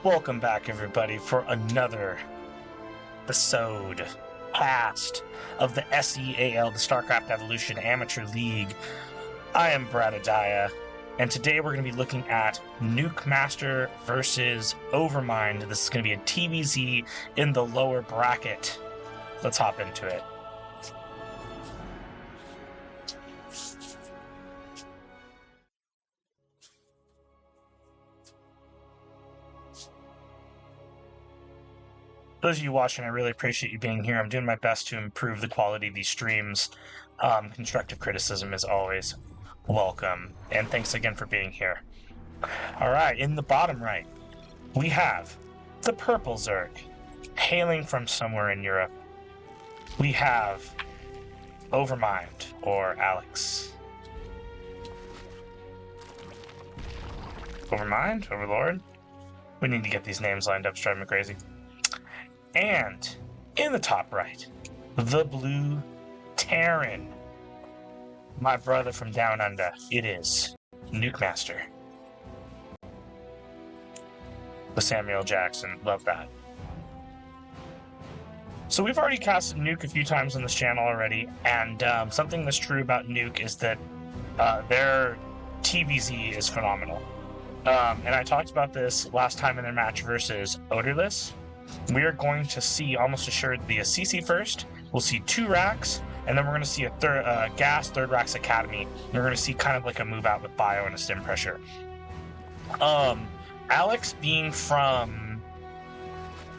Welcome back, everybody, for another episode cast of the SEAL, the StarCraft Evolution Amateur League. I am Brad Adaya, and today we're going to be looking at Nukemaster versus Overmind. This is going to be a TvZ in the lower bracket. Let's hop into it. Those of you watching, I really appreciate you being here. I'm doing my best to improve the quality of these streams. Constructive criticism is always welcome. And thanks again for being here. All right, in the bottom right, we have the Purple Zerg, hailing from somewhere in Europe. We have Overmind, or Alex. Overmind? Overlord? We need to get these names lined up, it's driving me crazy. And in the top right, the blue Terran. My brother from down under, it is Nukemaster. The Samuel Jackson, love that. So we've already casted Nuke a few times on this channel already, and something that's true about Nuke is that their TvZ is phenomenal. And I talked about this last time in their match versus Odorless. We are going to see, almost assuredly, a CC first. We'll see 2 racks, and then we're going to see a gas, 3rd racks Academy. And we're going to see kind of like a move out with bio and a stim pressure. Alex being from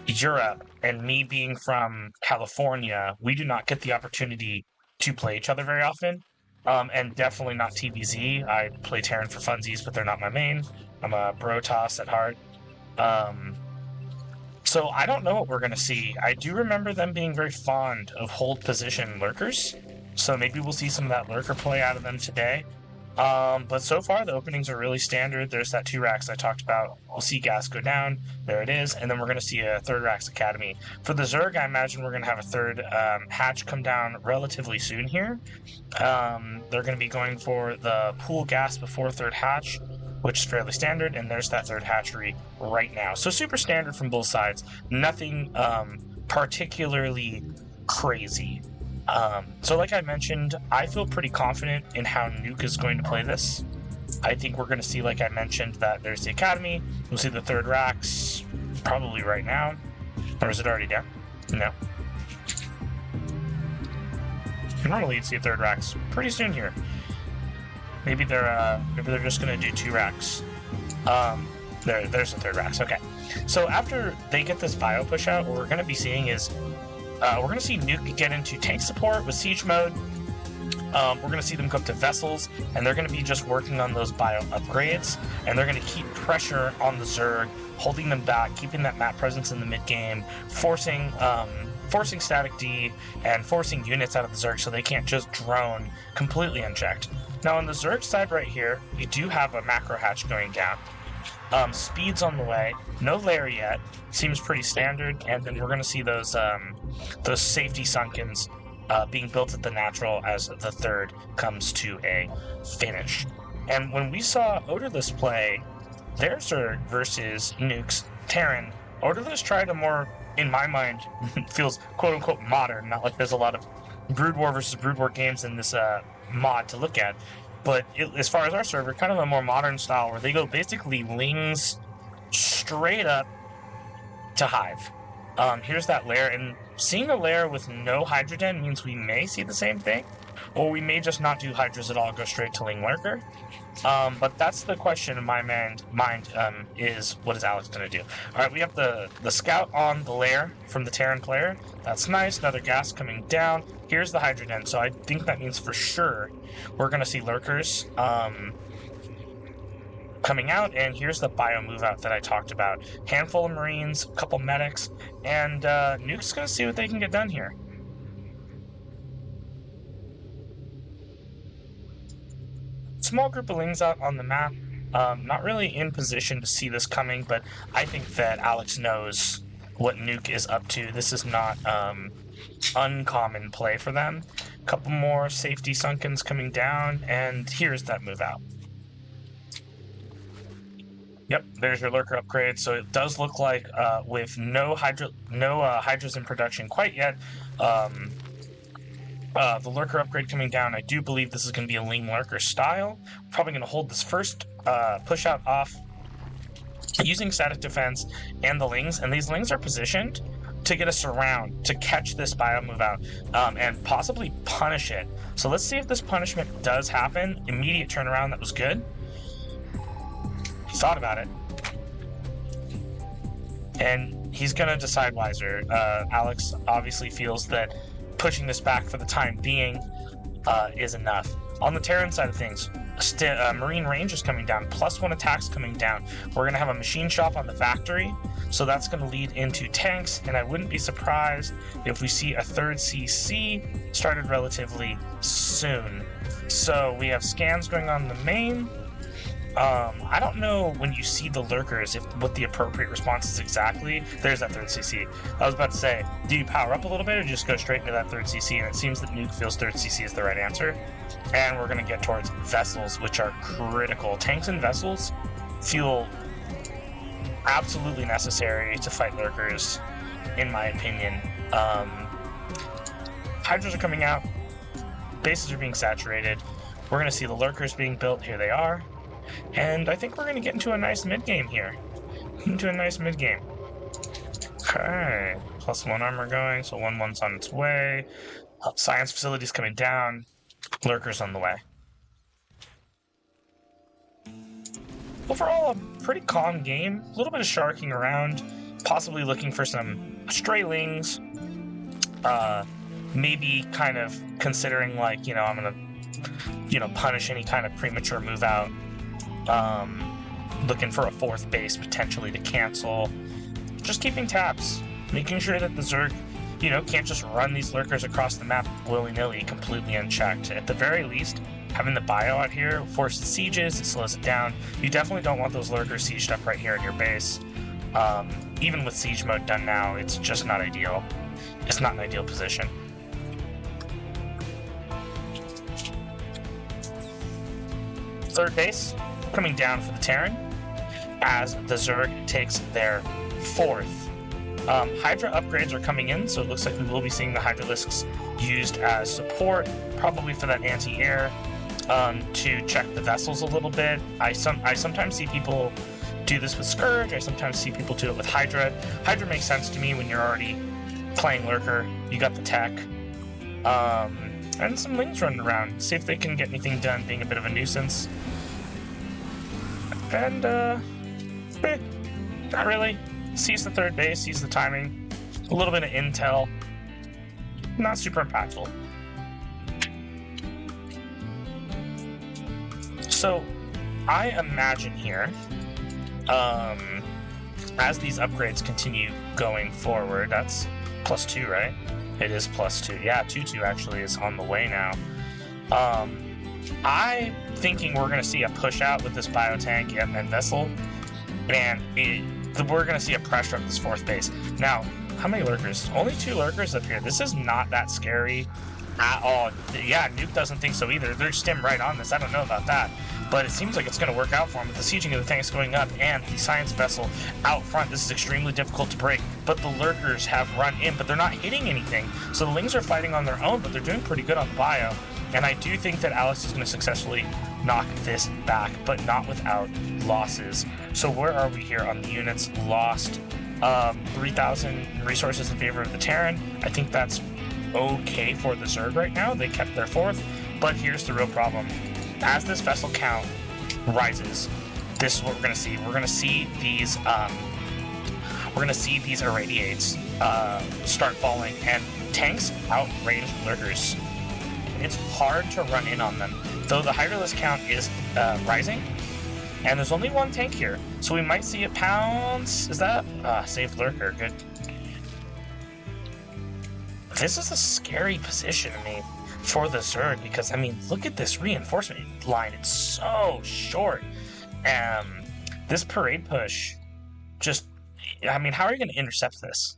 Europe and me being from California, we do not get the opportunity to play each other very often. And definitely not TvZ. I play Terran for funsies, but they're not my main. I'm a Brotoss at heart. So I don't know what we're going to see. I do remember them being very fond of hold position lurkers, so maybe we'll see some of that lurker play out of them today. But so far, the openings are really standard. There's that 2 racks I talked about. We'll see gas go down. There it is. And then we're going to see a 3rd racks Academy. For the Zerg, I imagine we're going to have a 3rd hatch come down relatively soon here. They're going to be going for the pool gas before 3rd hatch, which is fairly standard, and there's that 3rd hatchery right now. So super standard from both sides. Nothing particularly crazy. So like I mentioned, I feel pretty confident in how Nuke is going to play this. I think we're going to see, like I mentioned, that there's the Academy. We'll see the 3rd racks probably right now. Or is it already down? No. Normally you'd see 3rd racks pretty soon here. Maybe they're just gonna do 2 racks. There's the 3rd racks. Okay. So after they get this bio push out, what we're gonna be seeing is we're gonna see Nuke get into tank support with siege mode. We're gonna see them go up to vessels, and they're gonna be just working on those bio upgrades, and they're gonna keep pressure on the Zerg, holding them back, keeping that map presence in the mid game, forcing static D and forcing units out of the Zerg so they can't just drone completely unchecked. Now on the Zerg side right here, we do have a macro hatch going down. Speed's on the way, no lair yet, seems pretty standard, and then we're going to see those safety sunkens being built at the natural as the 3rd comes to a finish. And when we saw Odorless play their Zerg versus Nuke's Terran, Odorless tried a more, in my mind, feels quote-unquote modern, not like there's a lot of Brood War versus Brood War games in this mod to look at, but as far as our server, kind of a more modern style where they go basically Lings straight up to Hive. Here's that lair, and seeing a lair with no Hydroden means we may see the same thing, or we may just not do Hydras at all, go straight to Ling Lurker. But that's the question in my mind is, what is Alex going to do? Alright, we have the scout on the lair from the Terran player. That's nice. Another gas coming down. Here's the Hydroden, so I think that means for sure we're going to see lurkers coming out, and here's the bio move out that I talked about. Handful of Marines, a couple medics, and Nuke's going to see what they can get done here. Small group of Lings out on the map. Not really in position to see this coming, but I think that Alex knows what Nuke is up to. This is not uncommon play for them. A couple more safety sunkens coming down, and here's that move out. Yep, there's your lurker upgrade. So it does look like with no hydras in production quite yet, the lurker upgrade coming down. I do believe this is going to be a lean lurker style. Probably going to hold this first push out off using static defense and the lings, and these lings are positioned to get a surround to catch this bio move out and possibly punish it. So let's see if this punishment does happen. Immediate turnaround, that was good. He thought about it. And he's going to decide wiser. Alex obviously feels that pushing this back for the time being is enough. On the Terran side of things, Marine range is coming down, +1 attacks coming down. We're going to have a machine shop on the factory, so that's going to lead into tanks, and I wouldn't be surprised if we see a 3rd CC started relatively soon. So we have scans going on in the main. I don't know when you see the lurkers what the appropriate response is exactly. There's that 3rd CC. I was about to say, do you power up a little bit or just go straight into that 3rd CC? And it seems that Nuke feels 3rd CC is the right answer. And we're going to get towards vessels, which are critical. Tanks and vessels feel absolutely necessary to fight lurkers, in my opinion. Hydras are coming out. Bases are being saturated. We're going to see the lurkers being built. Here they are. And I think we're going to get into a nice mid-game here. Okay. +1 armor going, so 1-1's on its way. Science facilities coming down. Lurkers on the way. Overall, a pretty calm game. A little bit of sharking around. Possibly looking for some stray lings. Maybe kind of considering, like, I'm going to, punish any kind of premature move out. Looking for a 4th base potentially to cancel. Just keeping tabs, making sure that the Zerg, can't just run these lurkers across the map willy-nilly, completely unchecked. At the very least, having the bio out here forces sieges, it slows it down. You definitely don't want those lurkers sieged up right here in your base. Even with siege mode done now, it's just not ideal. It's not an ideal position. Third base coming down for the Terran as the Zerg takes their 4th. Hydra upgrades are coming in, so it looks like we will be seeing the Hydralisks used as support, probably for that anti-air, to check the vessels a little bit. I sometimes see people do this with Scourge. I sometimes see people do it with Hydra. Hydra makes sense to me when you're already playing Lurker. You got the tech. And some lings running around. See if they can get anything done, being a bit of a nuisance. And, not really. Sees the 3rd base, sees the timing. A little bit of intel. Not super impactful. So, I imagine here, as these upgrades continue going forward, that's +2, right? It is +2. Yeah, 2-2 actually is on the way now. I'm thinking we're going to see a push out with this biotank and vessel, and we're going to see a pressure of this 4th base. Now, how many lurkers? Only 2 lurkers up here. This is not that scary at all. Yeah, Nuke doesn't think so either. They're stim right on this. I don't know about that, but it seems like it's going to work out for them with the sieging of the tanks going up and the science vessel out front. This is extremely difficult to break, but the lurkers have run in, but they're not hitting anything. So the lings are fighting on their own, but they're doing pretty good on the bio. And I do think that Alex is going to successfully knock this back, but not without losses. So where are we here on the units lost? 3,000 resources in favor of the Terran. I think that's okay for the Zerg right now. They kept their 4th, but here's the real problem. As this vessel count rises, this is what we're going to see. We're going to see these irradiates start falling, and tanks outrange lurkers. It's hard to run in on them, though the Hydralisk count is rising, and there's only 1 tank here, so we might see it pounce. Is that safe lurker? Good. This is a scary position to me for the Zerg, because I mean, look at this reinforcement line. It's so short. This parade push, just, I mean, how are you going to intercept this?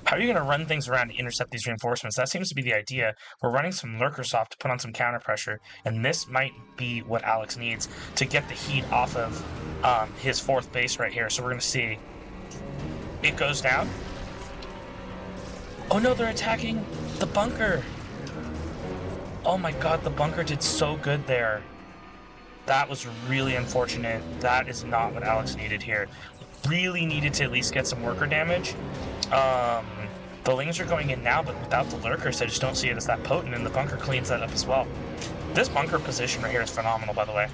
How are you going to run things around to intercept these reinforcements? That seems to be the idea. We're running some lurkers off to put on some counter pressure, and this might be what Alex needs to get the heat off of his fourth base right here. So we're going to see. It goes down. Oh no, they're attacking the bunker. Oh my god, the bunker did so good there. That was really unfortunate. That is not what Alex needed here. Really needed to at least get some worker damage. The lings are going in now, but without the lurkers, I just don't see it as that potent, and the bunker cleans that up as well. This bunker position right here is phenomenal, by the way.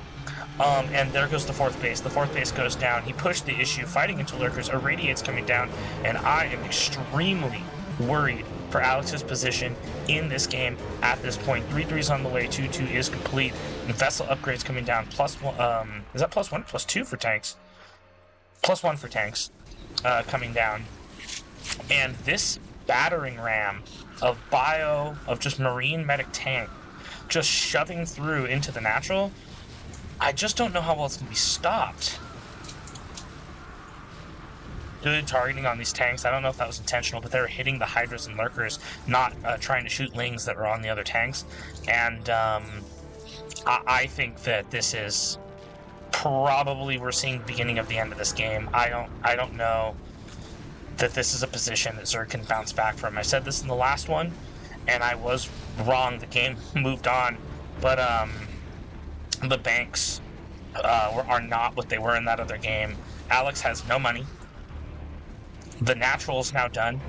And there goes the fourth base. The fourth base goes down. He pushed the issue, fighting into lurkers, irradiates coming down, and I am extremely worried for Alex's position in this game at this point. 3-3's on the way, 2-2 is complete. And vessel upgrades coming down. +1, is that +1? +2 for tanks. +1 for tanks coming down. And this battering ram of bio, of just marine medic tank, just shoving through into the natural, I just don't know how well it's going to be stopped. Good targeting on these tanks. I don't know if that was intentional, but they were hitting the hydras and lurkers, not trying to shoot lings that were on the other tanks. And I think that this is probably, we're seeing the beginning of the end of this game. I don't know that this is a position that Zerg can bounce back from. I said this in the last one, and I was wrong. The game moved on, but the banks are not what they were in that other game. Alex has no money. The natural is now done.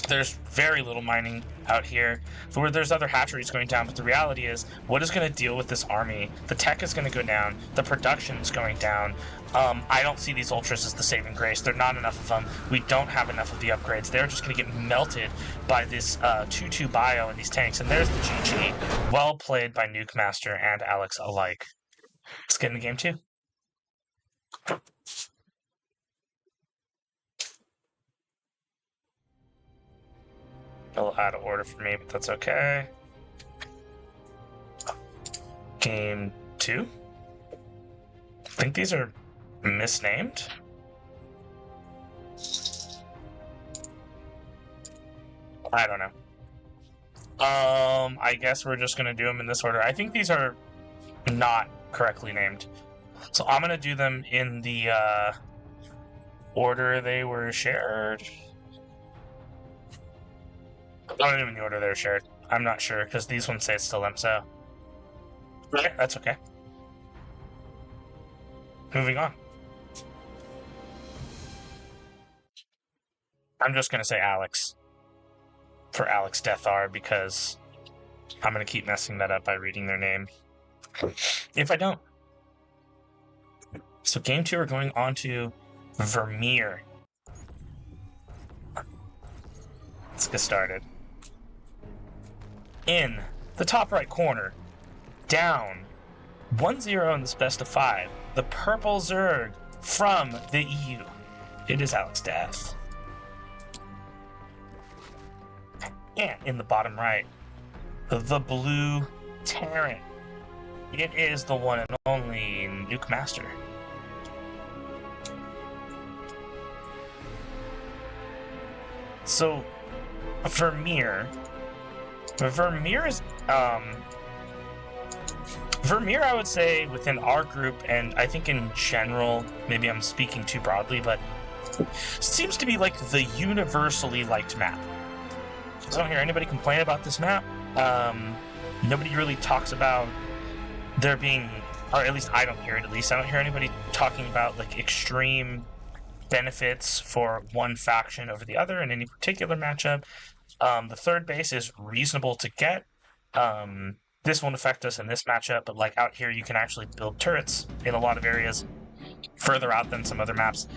There's very little mining out here. There's other hatcheries going down, but the reality is, what is going to deal with this army? The tech is going to go down. The production is going down. I don't see these ultras as the saving grace. There are not enough of them. We don't have enough of the upgrades. They're just going to get melted by this 2-2 bio in these tanks. And there's the GG. Well played by Nukemaster and Alex alike. Let's get into game 2. A little out of order for me, but that's okay. Game 2? I think these are misnamed. I don't know. I guess we're just gonna do them in this order. I think these are not correctly named. So I'm gonna do them in the order they were shared. I'm gonna do them in the order they were shared. I'm not sure, because these ones say it's still them, so. Right, that's okay. Moving on. I'm just gonna say Alex for AlexDeath because I'm gonna keep messing that up by reading their name. If I don't. So game 2, we're going on to Vermeer. Let's get started. In the top right corner, down 1-0 in this best of 5, the purple Zerg from the EU. It is AlexDeath. And in the bottom right, the blue Terran. It is the one and only Nukemaster. So, Vermeer is, Vermeer, I would say, within our group, and I think in general, maybe I'm speaking too broadly, but seems to be like the universally liked map. I don't hear anybody complain about this map. Nobody really talks about there being, or at least I don't hear it, at least I don't hear anybody talking about like extreme benefits for one faction over the other in any particular matchup. The third base is reasonable to get. This won't affect us in this matchup, but like out here you can actually build turrets in a lot of areas further out than some other maps.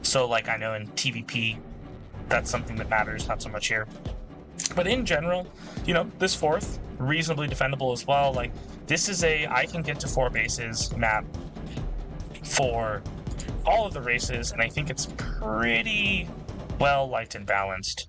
So like I know in TVP that's something that matters, not so much here. But in general, you know, this fourth, reasonably defendable as well. Like this is a I can get to 4 bases map for all of the races, and I think it's pretty well liked and balanced.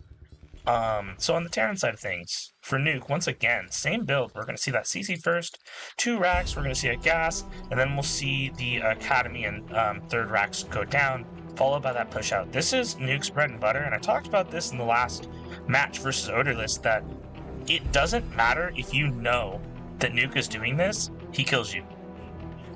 So on the Terran side of things, for Nuke, once again, same build. We're going to see that CC first, 2 racks, we're going to see a gas, and then we'll see the Academy and 3rd racks go down. followed by that push out. This is Nuke's bread and butter, and I talked about this in the last match versus Odorless, that it doesn't matter if you know that Nuke is doing this, he kills you.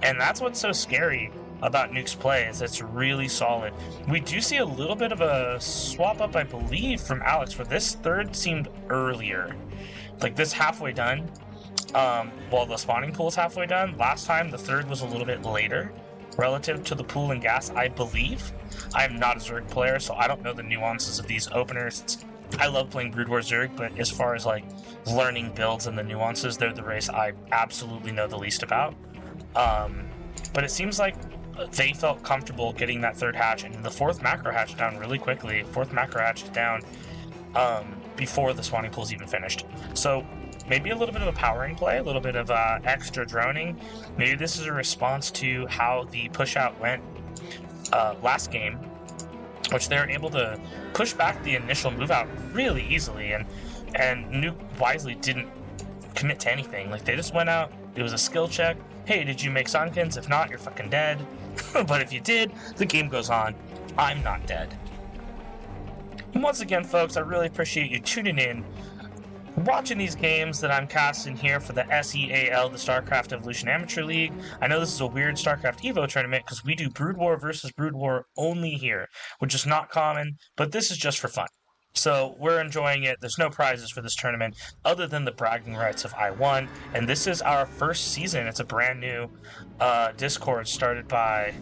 And that's what's so scary about Nuke's play, is it's really solid. We do see a little bit of a swap up, I believe, from Alex, where this third seemed earlier. Like this halfway done, well, the spawning pool is halfway done. Last time, the third was a little bit later relative to the pool and gas, I believe. I'm not a Zerg player, so I don't know the nuances of these openers. I love playing Brood War Zerg, but as far as like learning builds and the nuances, they're the race I absolutely know the least about. But it seems like they felt comfortable getting that third hatch and the fourth macro hatch down really quickly. Fourth macro hatch down before the spawning pool's even finished. So maybe a little bit of a powering play, a little bit of extra droning. Maybe this is a response to how the push out went last game, which they're able to push back the initial move out really easily, and Nuke wisely didn't commit to anything. Like, they just went out, it was a skill check. Hey, did you make Sunkins? If not, you're fucking dead. But if you did, the game goes on. I'm not dead. And once again, folks, I really appreciate you tuning in, watching these games that I'm casting here for the SEAL, the StarCraft Evolution Amateur League. I know this is a weird StarCraft Evo tournament because we do Brood War versus Brood War only here, which is not common, but this is just for fun. So we're enjoying it. There's no prizes for this tournament other than the bragging rights of I won. And this is our first season. It's a brand new Discord started by...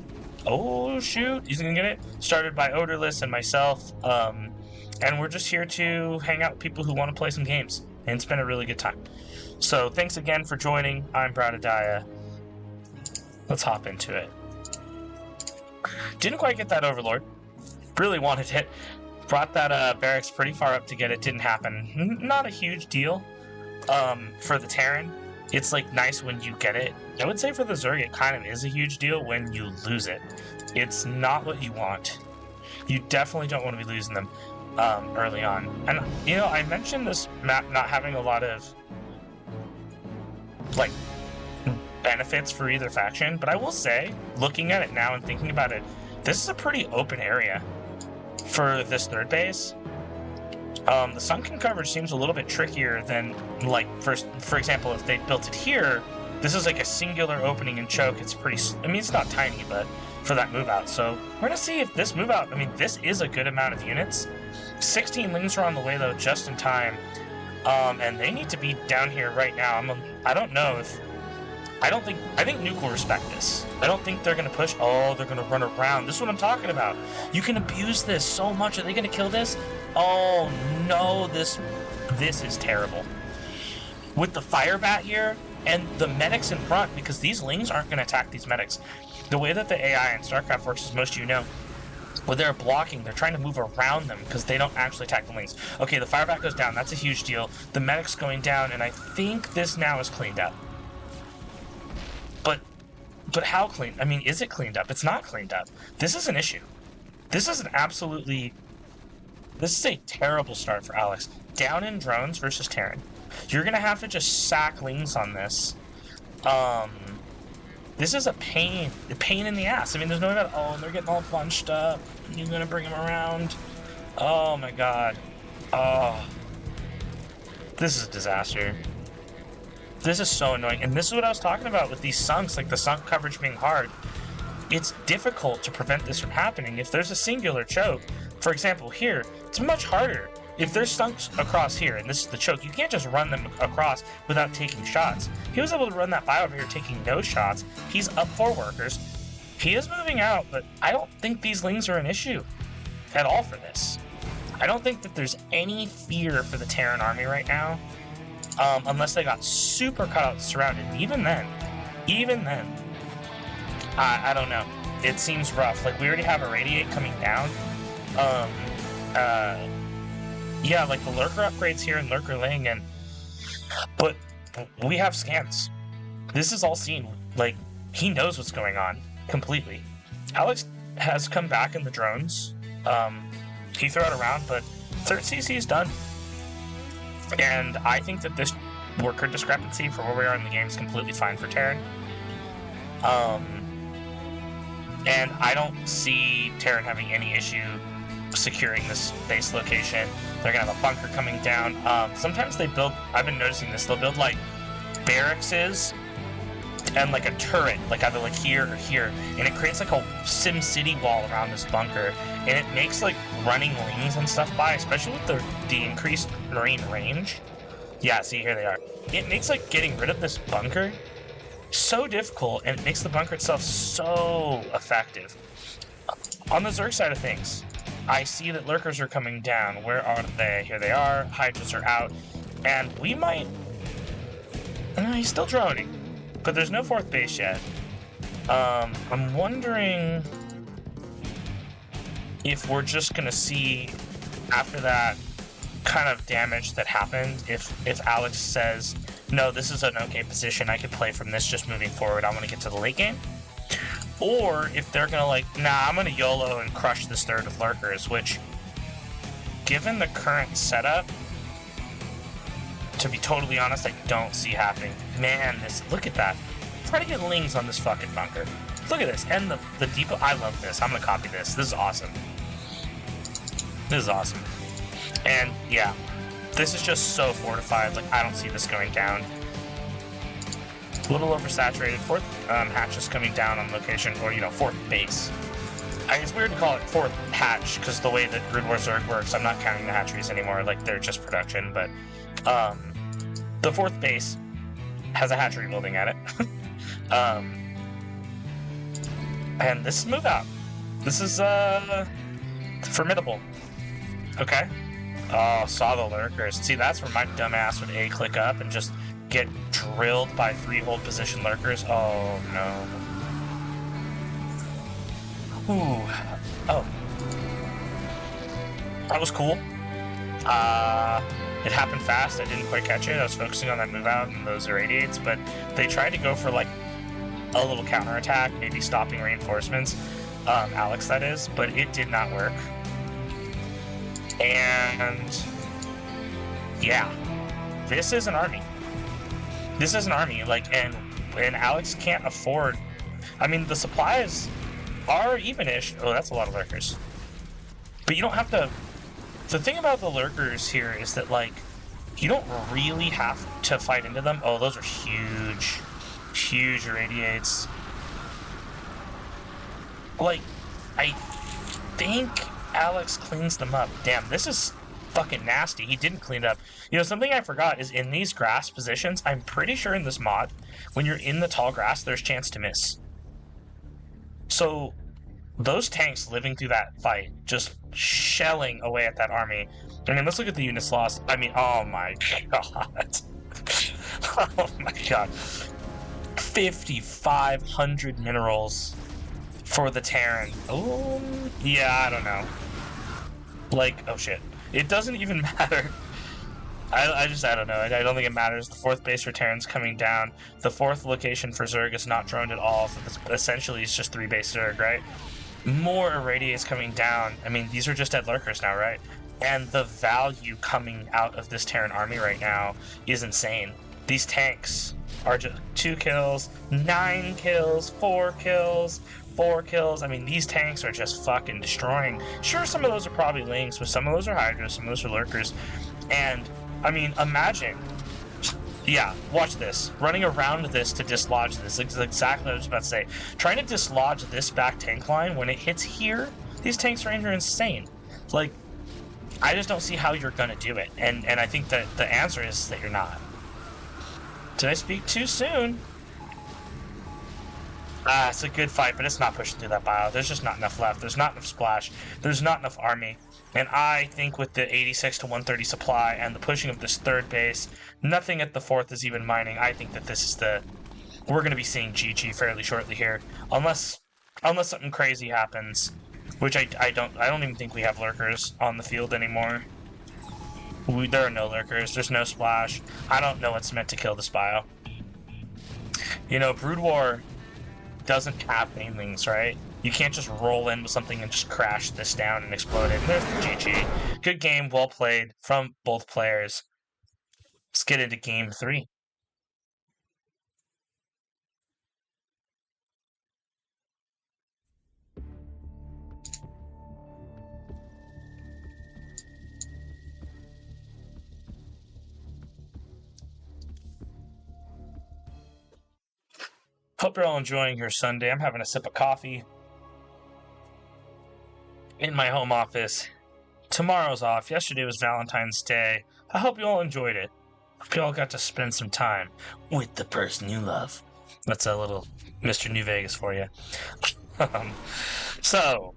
Oh, shoot. You can get it? Started by Odorless and myself. And we're just here to hang out with people who want to play some games. And it's been a really good time. So thanks again for joining. I'm Bradadiah. Let's hop into it. Didn't quite get that Overlord. Really wanted it. Brought that barracks pretty far up to get it. Didn't happen. Not a huge deal for the Terran. It's like nice when you get it. I would say for the Zerg it kind of is a huge deal when you lose it. It's not what you want. You definitely don't want to be losing them early on. And you know, I mentioned this map not having a lot of like benefits for either faction, but I will say, looking at it now and thinking about it, this is a pretty open area for this third base. The sunken coverage seems a little bit trickier than, like, for example, if they built it here, this is like a singular opening and choke. It's pretty, I mean, it's not tiny, but for that move out. So we're gonna see if this move out, I mean, this is a good amount of units. 16 lings are on the way though, just in time. And they need to be down here right now. I don't know if, I think Nuke will respect this. I don't think they're going to push. Oh, they're going to run around. This is what I'm talking about. You can abuse this so much. Are they going to kill this? Oh, no. This is terrible. With the fire bat here and the medics in front, because these lings aren't going to attack these medics. The way that the AI in StarCraft works, as most of you know, when they're blocking, they're trying to move around them because they don't actually attack the lings. Okay, the fire bat goes down. That's a huge deal. The medic's going down, and I think this now is cleaned up. But how clean? I mean, is it cleaned up? It's not cleaned up. This is an issue. This is a terrible start for Alex. Down in drones versus Terran. You're going to have to just sack lings on this. This is a pain in the ass. I mean, there's no way about, oh, they're getting all bunched up. You're going to bring them around. Oh, my God. Oh. This is a disaster. This is so annoying, and this is what I was talking about with these sunks, like the sunk coverage being hard. It's difficult to prevent this from happening. If there's a singular choke, for example here, it's much harder. If there's sunks across here, and this is the choke, you can't just run them across without taking shots. He was able to run that by over here taking no shots. He's up 4 workers. He is moving out, but I don't think these lings are an issue at all for this. I don't think that there's any fear for the Terran army right now. Unless they got super cut out and surrounded. Even then, I don't know. It seems rough. Like, we already have a radiate coming down. Yeah, like the lurker upgrades here and lurker laying in. But we have scans. This is all seen. Like, he knows what's going on completely. Alex has come back in the drones. He threw it around, but third CC is done. And I think that this worker discrepancy for where we are in the game is completely fine for Terran. And I don't see Terran having any issue securing this base location. They're gonna have a bunker coming down. Sometimes they build, I've been noticing this, they'll build like barracks and like a turret, like either like here or here, and it creates like a Sim City wall around this bunker, and it makes like running lanes and stuff by, especially with the increased marine range. Yeah, see, here they are. It makes like getting rid of this bunker so difficult, and it makes the bunker itself so effective. On the Zerg side of things, I see that lurkers are coming down. Where are they? Here they are. Hydras are out, and we might. He's still droning, but there's no fourth base yet. I'm wondering if we're just gonna see after that kind of damage that happened. If Alex says, no, this is an okay position, I could play from this just moving forward, I want to get to the late game. Or if they're gonna like, nah, I'm gonna YOLO and crush this third with lurkers, which, given the current setup, to be totally honest, I don't see happening. Man, look at that. Try to get lings on this fucking bunker. Look at this. And the depot, I love this. I'm gonna copy this. This is awesome. This is awesome. And yeah, this is just so fortified. Like, I don't see this going down. A little oversaturated. Fourth hatch is coming down on location, or, fourth base. It's weird to call it fourth hatch, because the way that Brood War Zerg works, I'm not counting the hatcheries anymore. Like, they're just production, but the fourth base has a hatchery building at it. And this is move out. This is formidable. Okay. Oh, saw the lurkers. See, that's where my dumbass would A click up and just get drilled by 3 hold position lurkers. Oh no. Ooh. Oh. That was cool. It happened fast. I didn't quite catch it. I was focusing on that move out and those irradiates, but they tried to go for like a little counterattack, maybe stopping reinforcements. Alex, that is, but it did not work. And yeah, this is an army. This is an army, like, and Alex can't afford. I mean, the supplies are even-ish. Oh, that's a lot of lurkers. But you don't have to. The thing about the lurkers here is that, like, you don't really have to fight into them. Oh, those are huge. Huge irradiates. Like, I think Alex cleans them up. Damn, this is fucking nasty. He didn't clean it up. Something I forgot is in these grass positions, I'm pretty sure in this mod, when you're in the tall grass, there's chance to miss. So those tanks living through that fight, just shelling away at that army. I mean, let's look at the units lost. I mean, oh my god. Oh my god. 5,500 minerals for the Terran. Oh, yeah, I don't know. Like, oh shit. It doesn't even matter. I don't know. I don't think it matters. The fourth base for Terran's coming down. The fourth location for Zerg is not droned at all. So essentially, it's just 3 base Zerg, right? More irradiates coming down. I mean, these are just dead lurkers now, right? And the value coming out of this Terran army right now is insane. These tanks are just 2 kills, 9 kills, 4 kills, 4 kills. I mean, these tanks are just fucking destroying. Sure, some of those are probably lings, but some of those are hydras, some of those are lurkers. And, I mean, imagine. Yeah, watch this. Running around this to dislodge this. This is exactly what I was about to say. Trying to dislodge this back tank line, when it hits here, these tanks range are insane. Like, I just don't see how you're going to do it. And I think that the answer is that you're not. Did I speak too soon? It's a good fight, but it's not pushing through that bio. There's just not enough left. There's not enough splash. There's not enough army. And I think with the 86 to 130 supply and the pushing of this third base, nothing at the fourth is even mining. I think that this is we're going to be seeing GG fairly shortly here, unless something crazy happens, which I don't even think we have lurkers on the field anymore. There are no lurkers. There's no splash. I don't know what's meant to kill this bio. Brood War doesn't have banelings, right? You can't just roll in with something and just crash this down and explode it. And there's the GG. Good game, well played from both players. Let's get into game 3. Hope you're all enjoying your Sunday. I'm having a sip of coffee in my home office. Tomorrow's off. Yesterday was Valentine's Day. I hope you all enjoyed it. Hope you all got to spend some time with the person you love. That's a little Mr. New Vegas for you. So,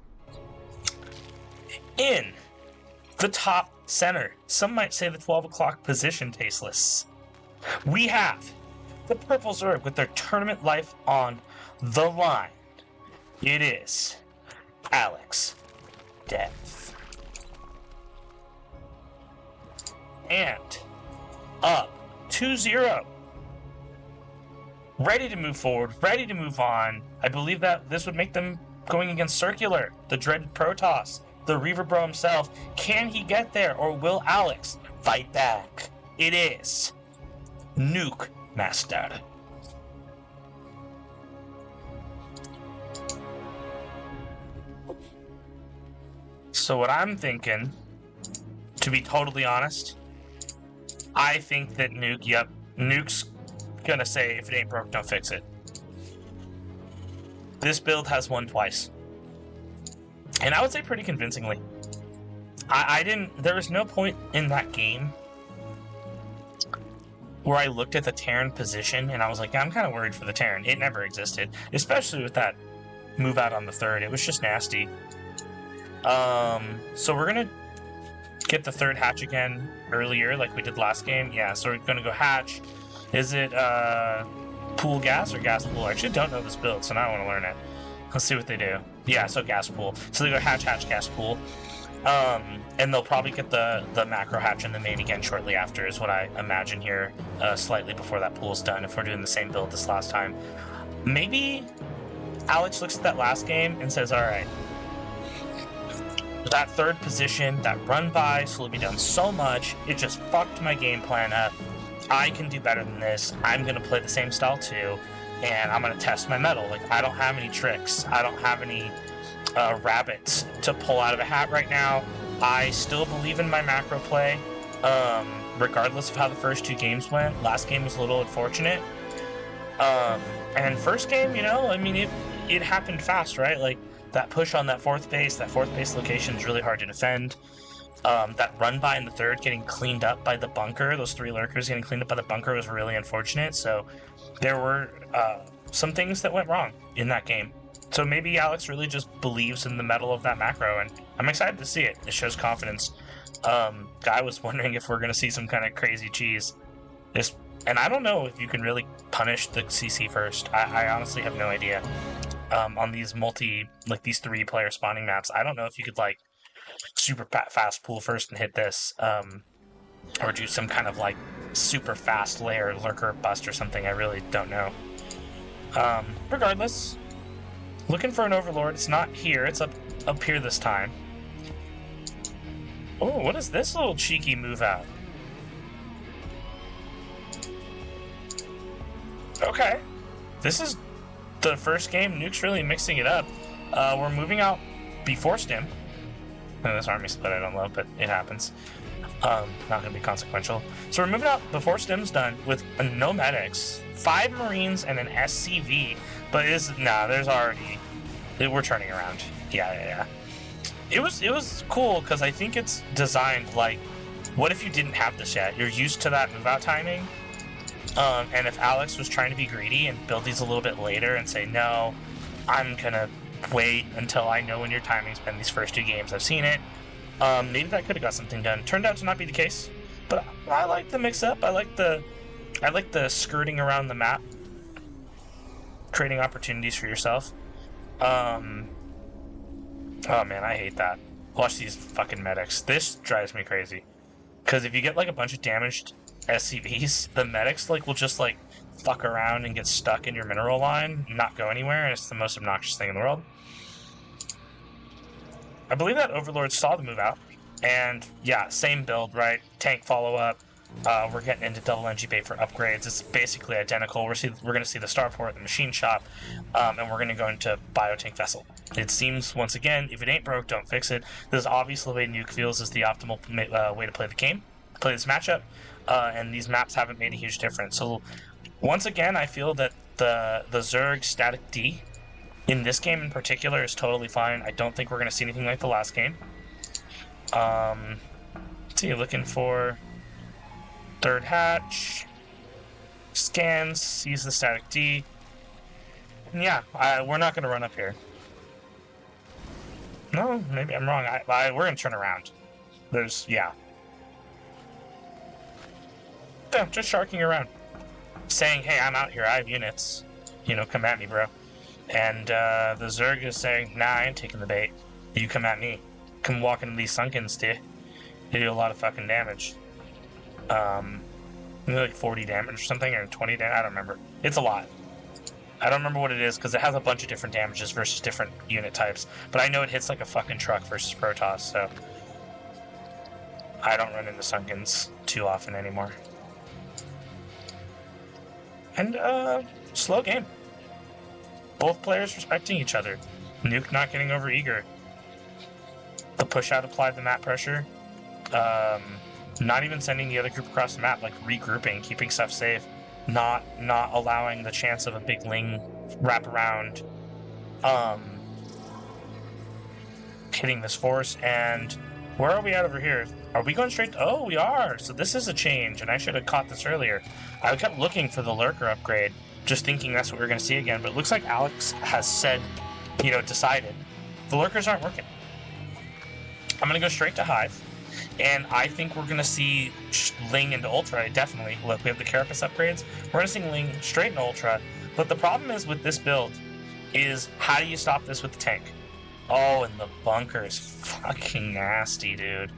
in the top center, some might say the 12 o'clock position tasteless, we have the Purple Zerg with their tournament life on the line. It is AlexDeath. And up 2-0. Ready to move forward, ready to move on. I believe that this would make them going against Circular, the dreaded Protoss, the Reaver Bro himself. Can he get there, or will Alex fight back? It is Nukemaster. So what I'm thinking, to be totally honest, I think that Nuke's gonna say, if it ain't broke, don't fix it. This build has won twice. And I would say pretty convincingly. There was no point in that game where I looked at the Terran position and I was like, yeah, I'm kind of worried for the Terran. It never existed, especially with that move out on the third. It was just nasty. So we're gonna get the third hatch again earlier like we did last game. Yeah, so we're gonna go hatch. Is it pool gas or gas pool? I actually don't know this build, so now I want to learn it. Let's see what they do. Yeah, so gas pool. So they go hatch, gas pool. And they'll probably get the macro hatch in the main again shortly after, is what I imagine here, slightly before that pool's done, if we're doing the same build this last time. Maybe Alex looks at that last game and says, alright, that third position, that run by slowed me down so much, it just fucked my game plan up. I can do better than this. I'm going to play the same style too, and I'm going to test my metal. Like, I don't have any tricks. I don't have any rabbits to pull out of a hat right now. I still believe in my macro play, regardless of how the first two games went. Last game was a little unfortunate. And first game, I mean, it happened fast, right? Like, that push on that fourth base location is really hard to defend. That run by in the third getting cleaned up by the bunker, those three lurkers getting cleaned up by the bunker was really unfortunate. So there were some things that went wrong in that game. So maybe Alex really just believes in the metal of that macro, and I'm excited to see it. It shows confidence. Guy was wondering if we're going to see some kind of crazy cheese. And I don't know if you can really punish the CC first. I honestly have no idea. On these these 3-player spawning maps, I don't know if you could super fast pool first and hit this, or do some kind of super fast layer lurker bust or something. I really don't know. Regardless, looking for an overlord. It's not here, it's up here this time. Oh, what is this little cheeky move out? Okay, this is the first game. Nuke's really mixing it up. We're moving out before stim. This army split I don't love, but it happens. Not gonna be consequential. So we're moving out before stim's done with no medics, 5 Marines, and an SCV. But there's already... We're turning around. Yeah. It was cool, because I think it's designed what if you didn't have this yet? You're used to that move out timing. And if Alex was trying to be greedy and build these a little bit later and say, no, I'm gonna wait until I know when your timing's been these first 2 games, I've seen it, maybe that could have got something done. Turned out to not be the case, but I like the mix-up. I like the skirting around the map, creating opportunities for yourself. Oh man, I hate that. Watch these fucking medics. This drives me crazy, because if you get a bunch of damaged SCVs, the medics will just fuck around and get stuck in your mineral line, not go anywhere, and it's the most obnoxious thing in the world. I believe that Overlord saw the move out, and yeah, same build, right? Tank follow-up. We're getting into double NG bait for upgrades. It's basically identical. We're going to see the starport, the machine shop, and we're going to go into biotank vessel. It seems, once again, if it ain't broke, don't fix it. This is obviously the way Nuke feels is the optimal way to play the game, play this matchup, and these maps haven't made a huge difference. So once again, I feel that the Zerg static D in this game in particular is totally fine. I don't think we're going to see anything like the last game. Let's see, looking for third hatch, scans, sees the static D. And yeah, we're not going to run up here. No, maybe I'm wrong. We're going to turn around. Yeah, just sharking around. Saying, hey, I'm out here, I have units. You know, come at me, bro. And the Zerg is saying, nah, I ain't taking the bait. You come at me. Come walk into these Sunkens, dude. They do a lot of fucking damage. Maybe like 40 damage or something, or 20 damage, I don't remember. It's a lot. I don't remember what it is, because it has a bunch of different damages versus different unit types. But I know it hits like a fucking truck versus Protoss, so... I don't run into Sunkens too often anymore. And, slow game. Both players respecting each other. Nuke not getting over eager. The push out applied the map pressure. Not even sending the other group across the map, like regrouping, keeping stuff safe. Not allowing the chance of a big Ling wrap around. Hitting this force, and where are we at over here? Are we going straight? Oh, we are! So this is a change, and I should have caught this earlier. I kept looking for the Lurker upgrade, just thinking that's what we were going to see again, but it looks like Alex has said, decided. The Lurkers aren't working. I'm going to go straight to Hive, and I think we're going to see Ling into Ultra, definitely. Look, we have the Carapace upgrades. We're going to see Ling straight into Ultra, but the problem is with this build is how do you stop this with the tank? Oh, and the bunker is fucking nasty, dude.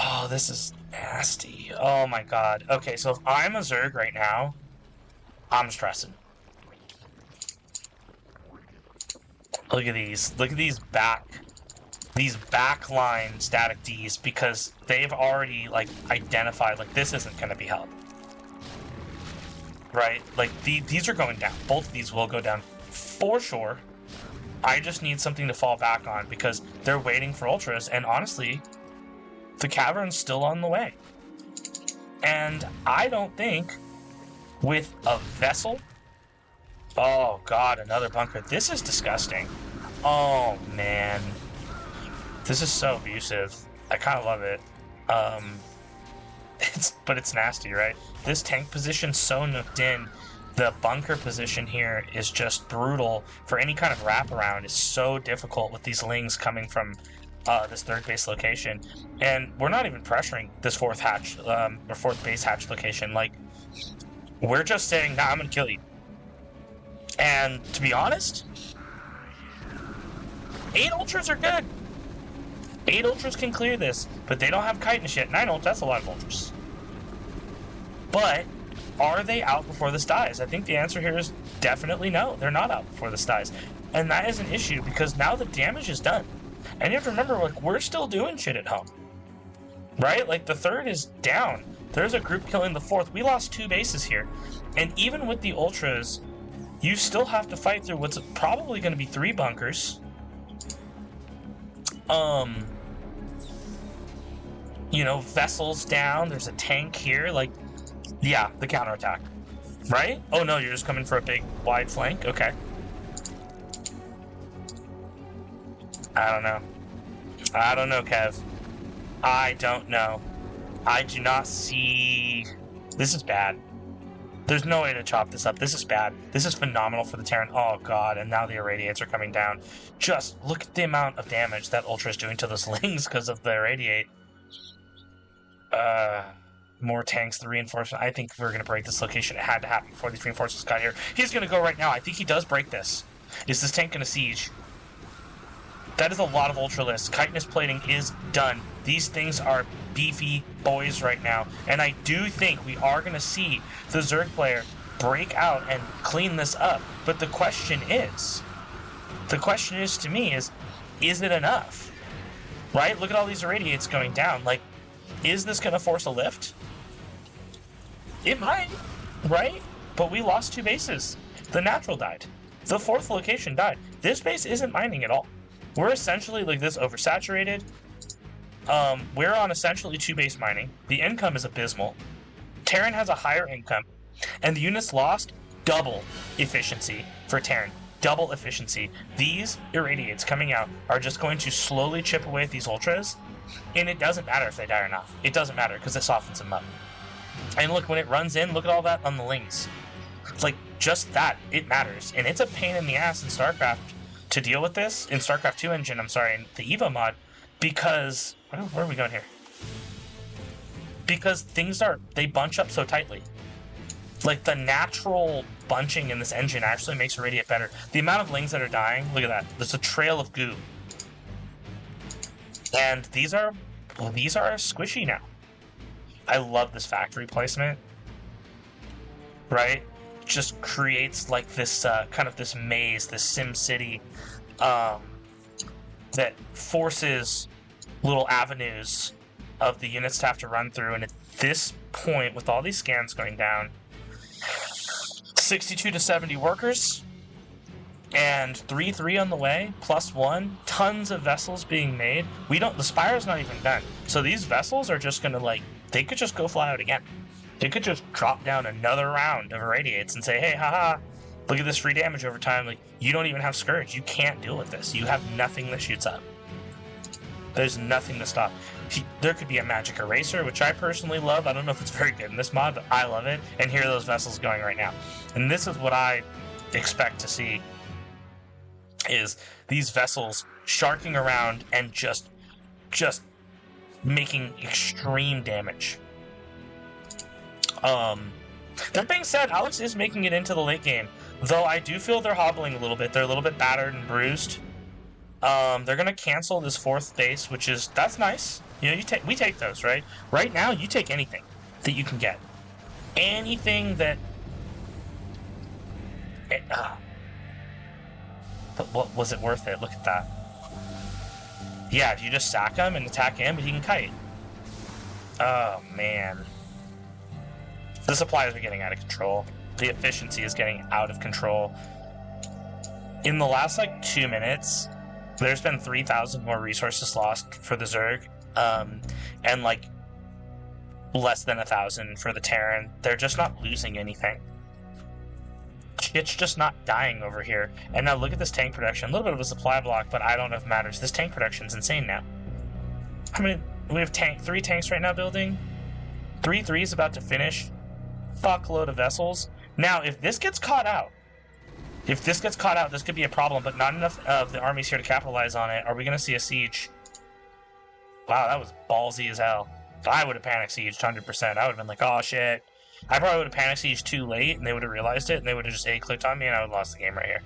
Oh, this is nasty. Oh my god. Okay, so if I'm a Zerg right now, I'm stressing. Look at these. Look at these backline static Ds, because they've already, identified, this isn't going to be help. Right? These are going down. Both of these will go down for sure. I just need something to fall back on, because they're waiting for Ultras, and honestly, the Cavern's still on the way. And I don't think with a vessel... Oh god, another bunker. This is disgusting. Oh man. This is so abusive. I kind of love it. But it's nasty, right? This tank position's so nooked in. The bunker position here is just brutal. For any kind of wraparound is so difficult with these Lings coming from this third base location. And we're not even pressuring this fourth hatch, or fourth base hatch location. We're just saying, nah, I'm gonna kill you. And to be honest, 8 Ultras are good. 8 Ultras can clear this, but they don't have chitinous yet. 9 Ultras, that's a lot of Ultras. But are they out before this dies? I think the answer here is definitely no. They're not out before this dies. And that is an issue, because now the damage is done. And you have to remember, we're still doing shit at home. Right? The third is down. There's a group killing the fourth. We lost 2 bases here. And even with the Ultras, you still have to fight through what's probably going to be 3 bunkers. Vessels down. There's a tank here. Yeah, the counterattack. Right? Oh no, you're just coming for a big wide flank? Okay. I don't know. I don't know, Kev. I don't know. I do not see... This is bad. There's no way to chop this up. This is bad. This is phenomenal for the Terran. Oh god, and now the Irradiates are coming down. Just look at the amount of damage that Ultra is doing to those Lings because of the Irradiate. More tanks, the reinforcement. I think we're going to break this location. It had to happen before these reinforcements got here. He's going to go right now. I think he does break this. Is this tank going to siege? That is a lot of Ultralists. Chitinous plating is done. These things are beefy boys right now. And I do think we are going to see the Zerg player break out and clean this up. But the question is to me is it enough? Right? Look at all these Irradiates going down. Is this going to force a lift? It might, right? But we lost 2 bases. The natural died. The 4th location died. This base isn't mining at all. We're essentially this oversaturated. We're on essentially 2 base mining. The income is abysmal. Terran has a higher income. And the units lost double efficiency for Terran. Double efficiency. These irradiates coming out are just going to slowly chip away at these ultras, and it doesn't matter if they die or not. It doesn't matter because it softens them up. And look, when it runs in, look at all that on the lings. It's like, just that, it matters. And it's a pain in the ass in StarCraft to deal with this, in StarCraft 2 engine, I'm sorry, in the EVO mod, because, where are we going here? Because they bunch up so tightly. Like, the natural bunching in this engine actually makes Irradiate better. The amount of lings that are dying, look at that. There's a trail of goo. And these are squishy now. I love this factory placement. Right? Just creates like this kind of this maze, this Sim City that forces little avenues of the units to have to run through. And at this point, with all these scans going down, 62 to 70 workers, and 3-3 on the way, +1, tons of vessels being made. The Spire's not even done. So these vessels are just gonna, like, they could just go fly out again. They could just drop down another round of Irradiates and say, hey, haha, look at this free damage over time. Like, you don't even have Scourge. You can't deal with this. You have nothing that shoots up. There's nothing to stop. There could be a Magic Eraser, which I personally love. I don't know if it's very good in this mod, but I love it. And here are those vessels going right now. And this is what I expect to see, is these vessels sharking around and just making extreme damage. That being said, Alex is making it into the late game, though I do feel they're hobbling a little bit. They're a little bit battered and bruised. They're gonna cancel this 4th base, that's nice. You know, we take those, right? Right now, you take anything that you can get. Anything that... But what was it worth it? Look at that. Yeah, you just sack him and attack him, but he can kite. Oh, man. The supplies are getting out of control. The efficiency is getting out of control. In the last, 2 minutes, there's been 3,000 more resources lost for the Zerg, and, less than 1,000 for the Terran. They're just not losing anything. It's just not dying over here. And now look at this tank production. A little bit of a supply block, but I don't know if it matters. This tank production's insane now. We have 3 tanks right now building. 3-3 is about to finish. Fuckload of vessels. Now, if this gets caught out, this could be a problem, but not enough of the armies here to capitalize on it. Are we going to see a siege? Wow, that was ballsy as hell. I would have panic sieged 100%. I would have been like, oh shit. I probably would have panic sieged too late, and they would have realized it, and they would have just A-clicked on me, and I would have lost the game right here.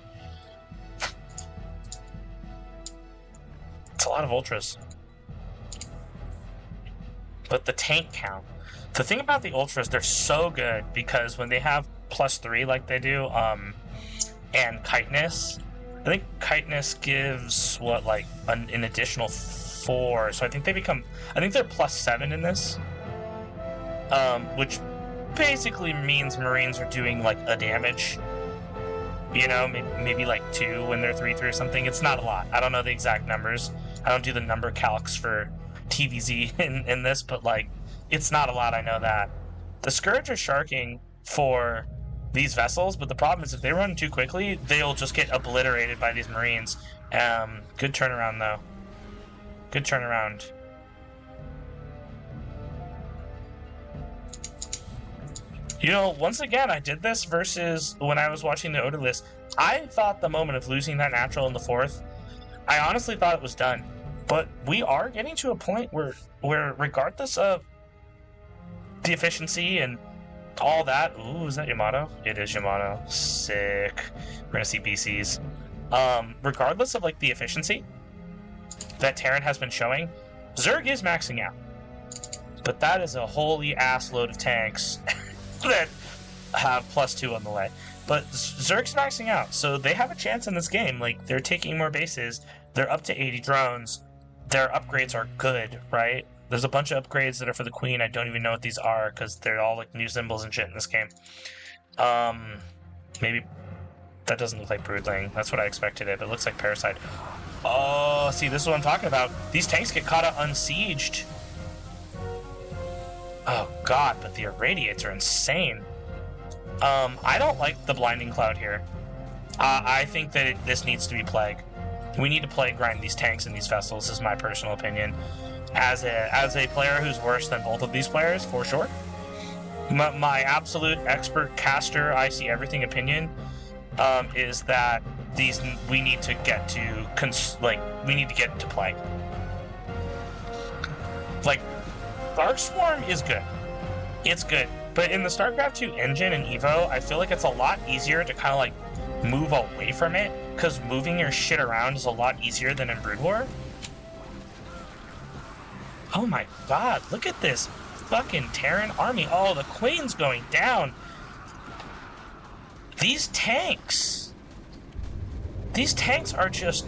It's a lot of ultras. But the tank count. The thing about the ultras, they're so good, because when they have +3 like they do, and kiteness, I think kiteness gives, an additional 4, so I think they're +7 in this, which basically means Marines are doing, a damage, maybe 2 when they're 3-3 or something. It's not a lot. I don't know the exact numbers. I don't do the number calcs for TvZ in this, but, it's not a lot, I know that. The Scourge are sharking for these vessels, but the problem is if they run too quickly, they'll just get obliterated by these Marines. Good turnaround, though. Good turnaround. Once again, I did this versus when I was watching the Odylist. I thought the moment of losing that natural in the 4th, I honestly thought it was done. But we are getting to a point where regardless of the efficiency and all that... Ooh, is that Yamato? It is Yamato. Sick. We're gonna see BCs. Regardless of, the efficiency that Terran has been showing, Zerg is maxing out. But that is a holy ass load of tanks that have +2 on the way. But Zerg's maxing out, so they have a chance in this game. They're taking more bases. They're up to 80 drones. Their upgrades are good, right? There's a bunch of upgrades that are for the Queen. I don't even know what these are, because they're all, new symbols and shit in this game. Maybe... That doesn't look like Broodling. That's what I expected it, but it looks like Parasite. Oh, see, this is what I'm talking about. These tanks get caught out unsieged. Oh, God, but the Irradiates are insane. I don't like the Blinding Cloud here. I think that this needs to be Plague. We need to Plague grind these tanks and these vessels, is my personal opinion. As a player who's worse than both of these players, for sure. My absolute expert caster, I see everything opinion, is that we need to get to we need to get to Plague. Like, Dark Swarm is good. It's good. But in the StarCraft 2 engine and EVO, I feel like it's a lot easier to kind of like move away from it, because moving your shit around is a lot easier than in Brood War. Oh my god, look at this fucking Terran army. Oh, the Queen's going down. These tanks are just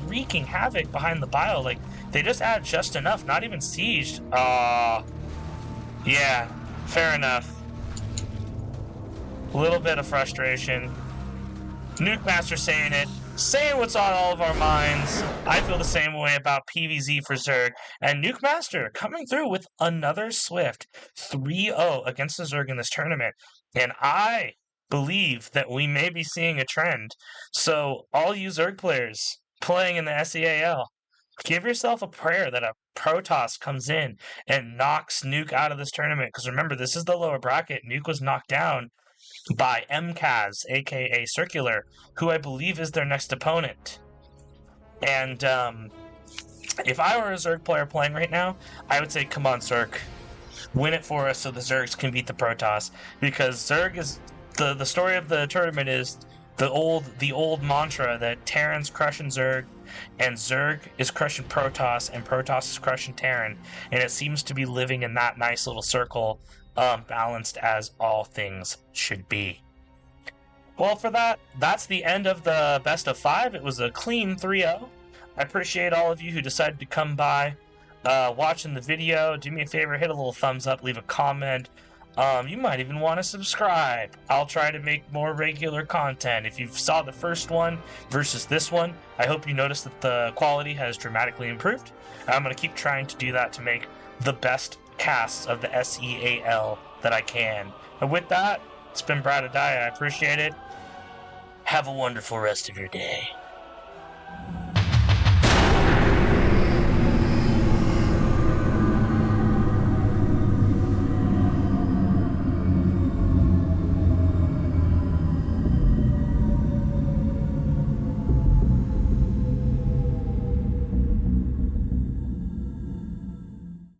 wreaking havoc behind the bio. Like, they just add just enough, not even sieged. Yeah, fair enough. A little bit of frustration. Nukemaster saying what's on all of our minds. I feel the same way about PvZ for Zerg. And Nukemaster coming through with another Swift 3-0 against the Zerg in this tournament. And I believe that we may be seeing a trend. So all you Zerg players playing in the SEAL, give yourself a prayer that a Protoss comes in and knocks Nuke out of this tournament. Because remember, this is the lower bracket. Nuke was knocked down by MKAZ, aka Circular, who I believe is their next opponent. And if I were a Zerg player playing right now, I would say, come on, Zerg. Win it for us so the Zergs can beat the Protoss. Because Zerg is... The story of the tournament is the old mantra that Terran's crushing Zerg, and Zerg is crushing Protoss, and Protoss is crushing Terran. And it seems to be living in that nice little circle, balanced as all things should be. Well, for that's the end of the best of 5. It was a clean 3-0. I appreciate all of you who decided to come by, watching the video. Do me a favor, hit a little thumbs up, leave a comment. You might even want to subscribe. I'll try to make more regular content. If you saw the first one versus this one, I hope you noticed that the quality has dramatically improved. I'm going to keep trying to do that to make the best casts of the SEAL that I can. And with that, it's been Brad Adaya. I appreciate it. Have a wonderful rest of your day.